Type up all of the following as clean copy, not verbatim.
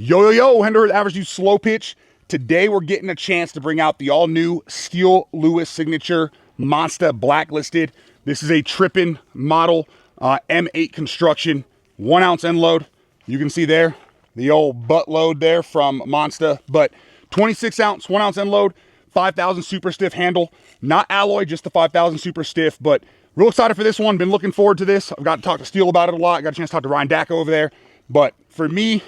Yo, Hender with Average Dude Slow-Pitch. Today we're getting a chance to bring out the all-new Steele Lewis Signature Monsta Blacklisted. This is a trippin' model, M8 construction, 1 ounce end load. You can see there, the old butt load there from Monsta, but 26 ounce, 1 ounce end load, 5,000 super stiff handle. Not alloy, just the 5,000 super stiff, but real excited for this one. Been looking forward to this. I've got to talk to Steele about it a lot. Got a chance to talk to Ryan Dacko over there. But for me,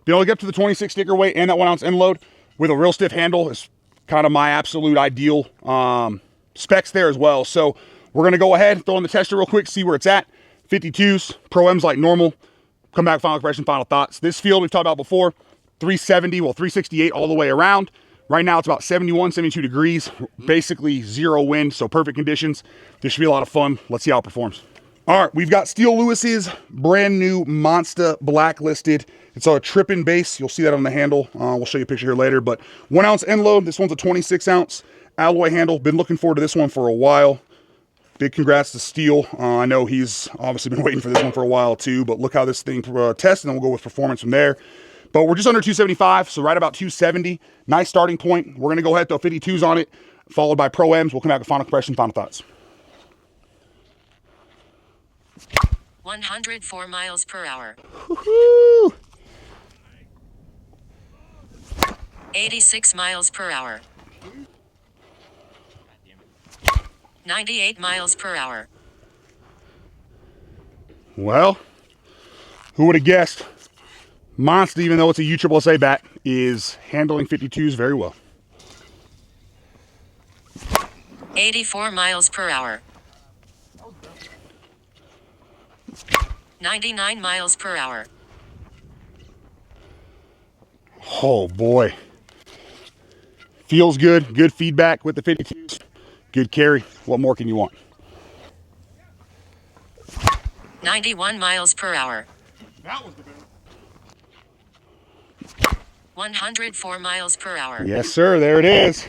being able to get up to the 26 sticker weight and that 1 ounce end load with a real stiff handle is kind of my absolute ideal specs there as well. So we're going to go ahead, throw in the tester real quick, see where it's at. 52s, Pro M's like normal. Come back, final impression, final thoughts. This field we've talked about before, 370, well, 368 all the way around. Right now it's about 71, 72 degrees, basically zero wind, so perfect conditions. This should be a lot of fun. Let's see how it performs. All right, we've got Steele Lewis's brand new Monsta Blacklisted. It's a tripping base. You'll see that on the handle. We'll show you a picture here later, but 1 ounce end load. This one's a 26 ounce alloy handle. Been looking forward to this one for a while. Big congrats to Steele. I know he's obviously been waiting for this one for a while too, but look how this thing tests, and then we'll go with performance from there. But we're just under 275, so right about 270. Nice starting point. We're gonna go ahead, throw 52s on it, followed by Pro M's. We'll come back with final impression, final thoughts. 104 miles per hour. Woohoo! 86 miles per hour. 98 miles per hour. Well, who would have guessed? Monsta, even though it's a USSSA bat, is handling 52s very well. 84 miles per hour. 99 miles per hour. Oh boy. Feels good. Good feedback with the 52s. Good carry. What more can you want? 91 miles per hour. That was the best. 104 miles per hour. Yes, sir. There it is.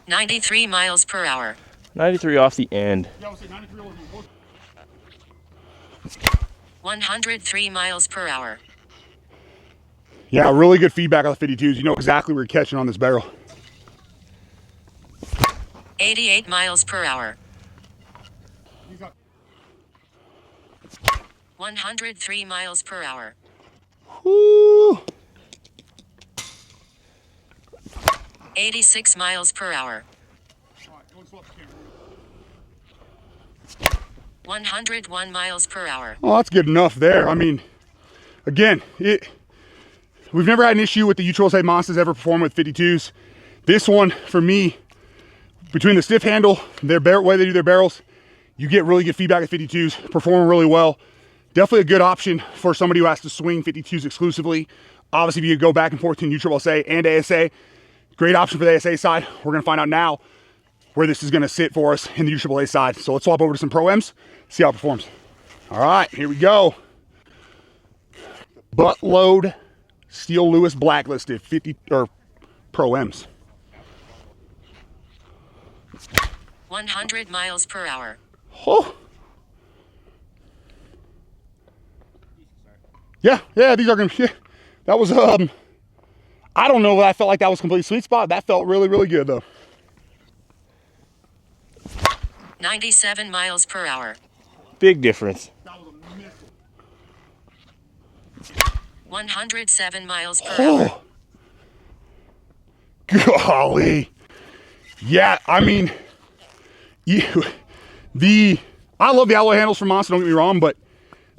93 miles per hour. 93 off the end. 103 miles per hour. Yeah, really good feedback on the 52s. You know exactly where you're catching on this barrel. 88 miles per hour. 103 miles per hour. Woo! 86 miles per hour. 101 miles per hour. Oh, that's good enough there. I mean, again, we've never had an issue with the USSSA Monstas ever perform with 52s. This one, for me, between the stiff handle, their way they do their barrels, you get really good feedback at 52s, performing really well. Definitely a good option for somebody who has to swing 52s exclusively. Obviously, if you go back and forth between USSSA and ASA, great option for the ASA side. We're gonna find out now where this is gonna sit for us in the USSSA side. So let's swap over to some Pro M's, see how it performs. All right, here we go. Buttload Steele Lewis Blacklisted 50 or Pro M's. 100 miles per hour. Oh. Yeah, these are gonna, yeah. That was, I don't know, but I felt like that was a complete sweet spot. That felt really, really good though. 97 miles per hour. Big difference. 107 miles per hour. Golly. Yeah, I mean, I love the alloy handles from Monsta, don't get me wrong, but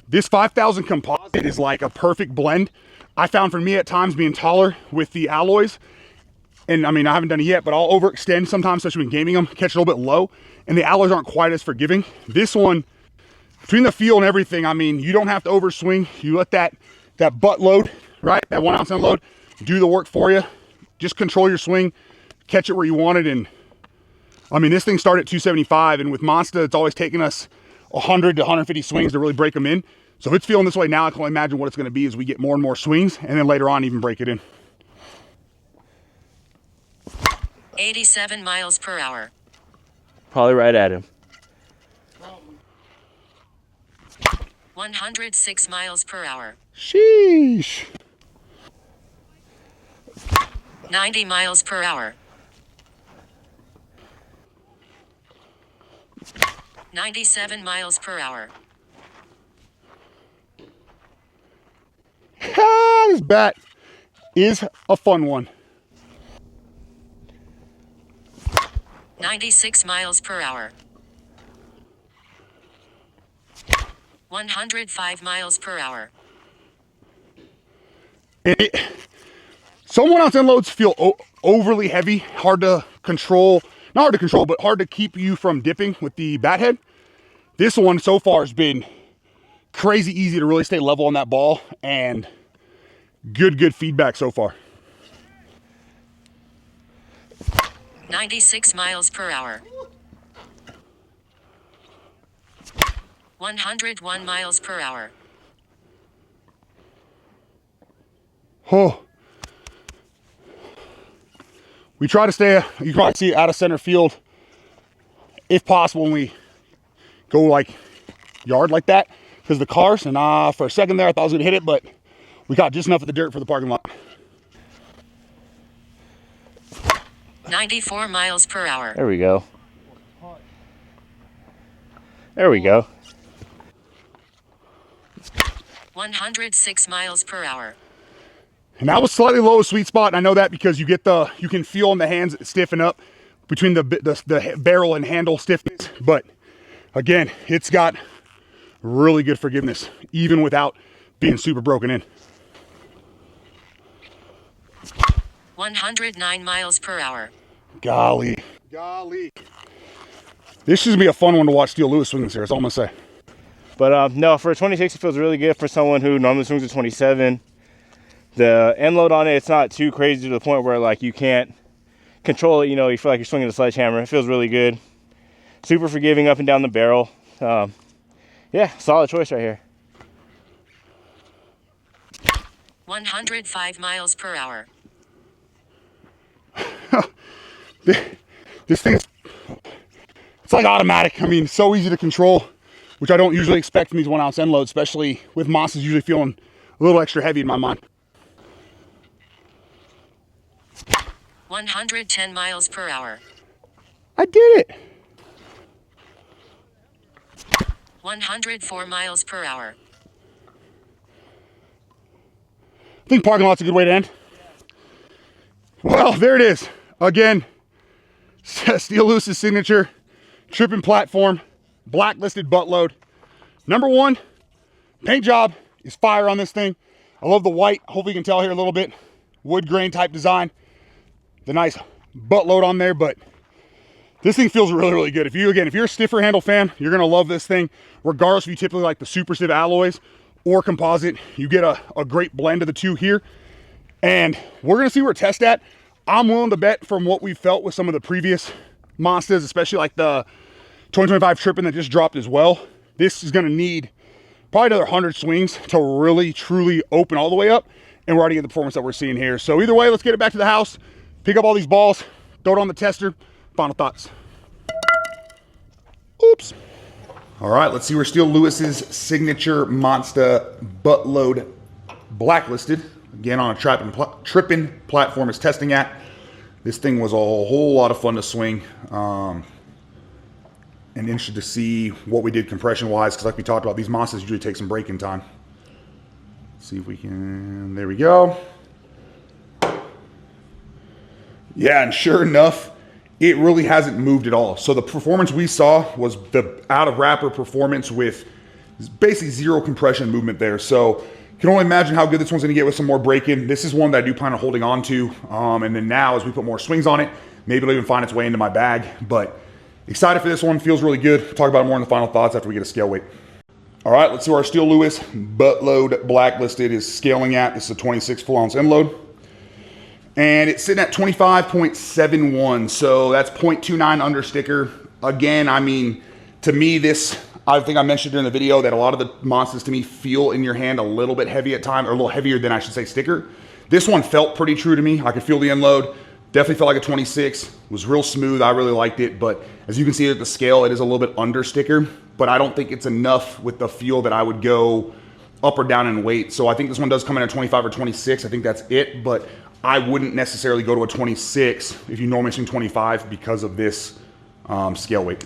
this 5,000 composite is like a perfect blend. I found for me at times being taller with the alloys, and I mean, I haven't done it yet, but I'll overextend sometimes, especially when gaming them, catch it a little bit low, and the alloys aren't quite as forgiving. This one, between the feel and everything, I mean, you don't have to overswing. You let that butt load, right, that 1 ounce end load, do the work for you. Just control your swing, catch it where you want it, and I mean, this thing started at 275, and with Monsta, it's always taken us 100 to 150 swings to really break them in. So if it's feeling this way now, I can only imagine what it's going to be as we get more and more swings, and then later on even break it in. 87 miles per hour. Probably right at him. 106 miles per hour. Sheesh. 90 miles per hour. 97 miles per hour. This bat is a fun one. 96 miles per hour. 105 miles per hour. Some one-ounce end loads feel overly heavy, hard to control. Not hard to control, but hard to keep you from dipping with the bat head. This one so far has been crazy easy to really stay level on that ball, and good feedback so far. 96 miles per hour. 101 miles per hour. Oh. We try to stay, you can probably see it out of center field if possible when we go like yard like that because of the cars. And for a second there, I thought I was going to hit it, but we got just enough of the dirt for the parking lot. 94 miles per hour. There we go. There we go. 106 miles per hour. And that was slightly low sweet spot. And I know that because you can feel in the hands stiffen up between the barrel and handle stiffness. But again, it's got really good forgiveness, even without being super broken in. 109 miles per hour. Golly. This should be a fun one to watch Steele Lewis swing this year, that's all I'm gonna say. But no, for a 26, it feels really good for someone who normally swings a 27. The end load on it, it's not too crazy to the point where like you can't control it. You know, you feel like you're swinging a sledgehammer. It feels really good. Super forgiving up and down the barrel. Yeah, solid choice right here. 105 miles per hour. This thing, it's like automatic. I mean, so easy to control, which I don't usually expect from these 1 ounce end loads, especially with Monsters usually feeling a little extra heavy in my mind. 110 miles per hour. I did it. 104 miles per hour. I think parking lot's a good way to end. Well, there it is. Again, Steele Lewis's signature tripping platform, blacklisted buttload. Number one, paint job is fire on this thing. I love the white. Hopefully you can tell here a little bit. Wood grain type design. The nice buttload on there, but this thing feels really good. If you're a stiffer handle fan, you're gonna love this thing. Regardless if you typically like the super stiff alloys or composite, you get a great blend of the two here. And we're gonna see where it tests at. I'm willing to bet from what we felt with some of the previous Monstas, especially like the 2025 tripping that just dropped as well. This is gonna need probably another 100 swings to really, truly open all the way up. And we're already getting the performance that we're seeing here. So either way, let's get it back to the house, pick up all these balls, throw it on the tester. Final thoughts. Oops. All right, let's see where Steele Lewis's signature Monsta buttload blacklisted, again on a tripping platform, is testing at. This thing was a whole lot of fun to swing. And interested to see what we did compression-wise, because like we talked about, these Monstas usually take some braking time. Let's see if we can, there we go. Yeah, and sure enough, it really hasn't moved at all. So the performance we saw was the out-of-wrapper performance with basically zero compression movement there. So you can only imagine how good this one's gonna get with some more braking. This is one that I do plan on holding on to. And then now as we put more swings on it, maybe it'll even find its way into my bag. But excited for this one, feels really good. We'll talk about it more in the final thoughts after we get a scale weight. All right, let's see where our Steele Lewis buttload blacklisted is scaling at. This is a 26 full ounce end load. And it's sitting at 25.71, so that's 0.29 under sticker. Again, I mean, to me, this, I think I mentioned during the video that a lot of the Monstas to me feel in your hand a little bit heavy at times, or a little heavier than I should say sticker. This one felt pretty true to me. I could feel the end load, Definitely felt like a 26. It was real smooth. I really liked it. But as you can see at the scale, it is a little bit under sticker. But I don't think it's enough with the feel that I would go up or down in weight. So I think this one does come in at 25 or 26. I think that's it. But I wouldn't necessarily go to a 26 if you normally swing 25 because of this scale weight.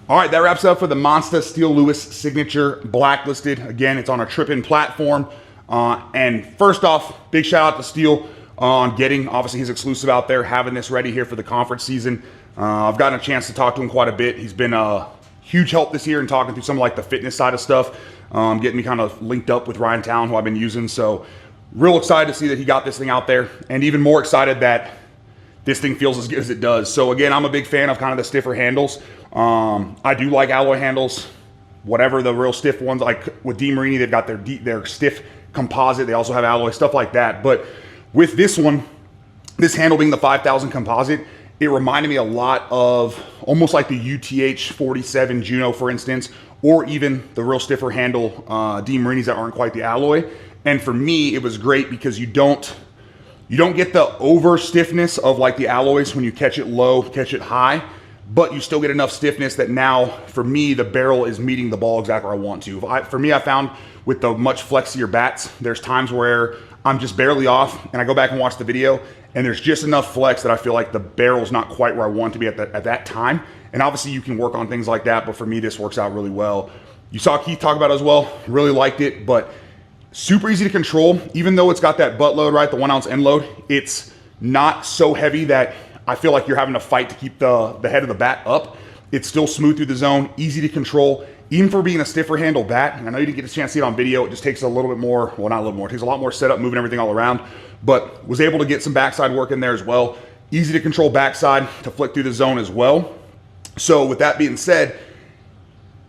All right, that wraps up for the Monsta Steele Lewis Signature Blacklisted. Again, it's on a Trippin platform. And first off, big shout out to Steele on getting, obviously, his exclusive out there, having this ready here for the conference season. I've gotten a chance to talk to him quite a bit. He's been a huge help this year in talking through some of like the fitness side of stuff, getting me kind of linked up with Ryan Town, who I've been using. So real excited to see that he got this thing out there, and even more excited that this thing feels as good as it does. So again, I'm a big fan of kind of the stiffer handles. I do like alloy handles, whatever the real stiff ones, like with DeMarini, they've got their stiff composite. They also have alloy, stuff like that. But with this one, this handle being the 5000 composite, it reminded me a lot of almost like the UTH 47 Juno, for instance, or even the real stiffer handle DeMarinis that aren't quite the alloy. And for me, it was great because you don't get the over stiffness of like the alloys when you catch it low, catch it high, but you still get enough stiffness that now, for me, the barrel is meeting the ball exactly where I want to. For me, I found with the much flexier bats, there's times where I'm just barely off, and I go back and watch the video, and there's just enough flex that I feel like the barrel's not quite where I want to be at that time. And obviously, you can work on things like that, but for me, this works out really well. You saw Keith talk about it as well. Really liked it, but super easy to control. Even though it's got that butt load, right, the 1 ounce end load, it's not so heavy that I feel like you're having to fight to keep the head of the bat up. It's still smooth through the zone, easy to control. Even for being a stiffer handle bat, and I know you didn't get a chance to see it on video, it just takes a little bit more, well, not a little more, it takes a lot more setup, moving everything all around, but was able to get some backside work in there as well. Easy to control backside to flick through the zone as well. So with that being said,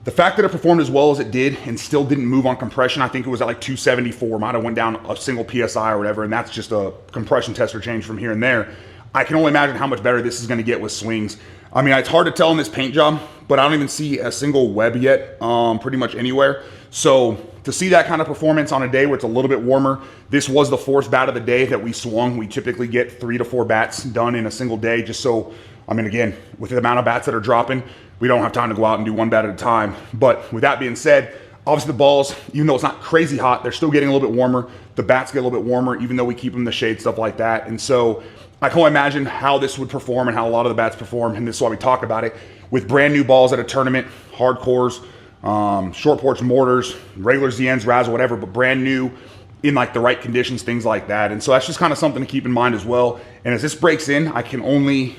the fact that it performed as well as it did and still didn't move on compression, I think it was at like 274, might have went down a single PSI or whatever, and that's just a compression tester change from here and there. I can only imagine how much better this is gonna get with swings. I mean, it's hard to tell in this paint job, but I don't even see a single web yet, pretty much anywhere. So to see that kind of performance on a day where it's a little bit warmer, this was the 4th bat of the day that we swung. We typically get 3 to 4 bats done in a single day, just so, I mean, again, with the amount of bats that are dropping, we don't have time to go out and do 1 bat at a time. But with that being said, obviously the balls, even though it's not crazy hot, they're still getting a little bit warmer. The bats get a little bit warmer, even though we keep them in the shade, stuff like that. And so I can only imagine how this would perform and how a lot of the bats perform, and this is why we talk about it, with brand new balls at a tournament, hardcores, short porch mortars, regular ZNs, RAS, whatever, but brand new in like the right conditions, things like that. And so that's just kind of something to keep in mind as well. And as this breaks in, I can only,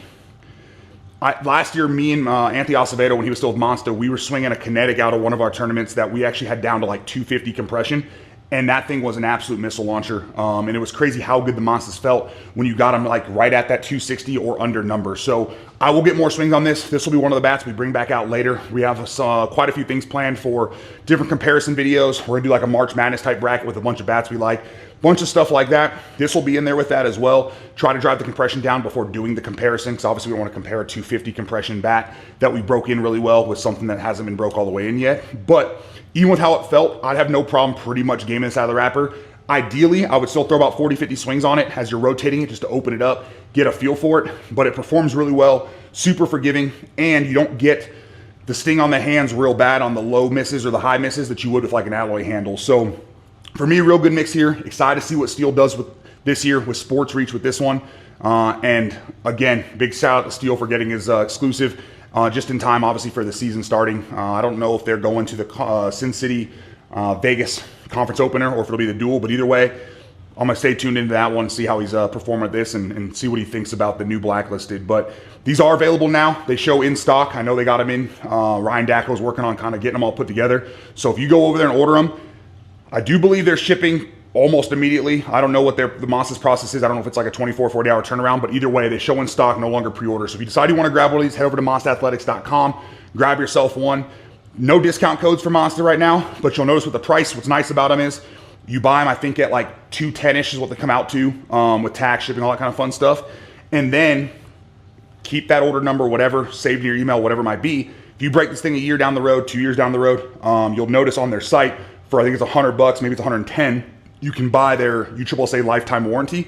last year, me and Anthony Acevedo, when he was still with Monsta, we were swinging a kinetic out of one of our tournaments that we actually had down to like 250 compression. And that thing was an absolute missile launcher. And it was crazy how good the Monstas felt when you got them like right at that 260 or under number. So I will get more swings on this. This will be one of the bats we bring back out later. We have quite a few things planned for different comparison videos. We're gonna do like a March Madness type bracket with a bunch of bats we like. Bunch of stuff like that. This will be in there with that as well. Try to drive the compression down before doing the comparison, because obviously we don't want to compare a 250 compression bat that we broke in really well with something that hasn't been broke all the way in yet. But even with how it felt, I'd have no problem pretty much gaming this out of the wrapper. Ideally, I would still throw about 40, 50 swings on it as you're rotating it just to open it up, get a feel for it. But it performs really well, super forgiving, and you don't get the sting on the hands real bad on the low misses or the high misses that you would with like an alloy handle. So for me, real good mix here. Excited to see what Steele does with this year with Sports Reach with this one. And again, big shout out to Steele for getting his exclusive just in time, obviously, for the season starting. I don't know if they're going to the Sin City Vegas conference opener or if it'll be the duel, but either way, I'm going to stay tuned into that one, see how he's performing at this and see what he thinks about the new Blacklisted. But these are available now. They show in stock. I know they got them in. Ryan Dacko is working on kind of getting them all put together. So if you go over there and order them, I do believe they're shipping almost immediately. I don't know what the Monsta's process is. I don't know if it's like a 24, 40-hour turnaround, but either way, they show in stock, no longer pre-order. So if you decide you want to grab one of these, head over to monstathletics.com, grab yourself one. No discount codes for Monsta right now, but you'll notice with the price, what's nice about them is you buy them, I think, at like $210-ish is what they come out to with tax, shipping, all that kind of fun stuff. And then keep that order number, whatever, saved in your email, whatever it might be. If you break this thing a year down the road, 2 years down the road, you'll notice on their site, for I think it's $100, maybe it's $110, you can buy their USSSA lifetime warranty.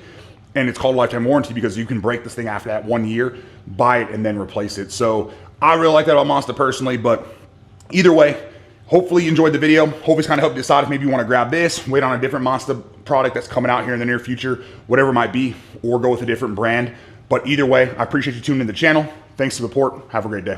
and it's called lifetime warranty because you can break this thing after that 1 year, buy it, and then replace it. So I really like that about Monsta personally, but either way, hopefully you enjoyed the video. Hopefully it's kind of helped you decide if maybe you want to grab this, wait on a different Monsta product that's coming out here in the near future, whatever it might be, or go with a different brand. But either way, I appreciate you tuning in the channel. Thanks for the support. Have a great day.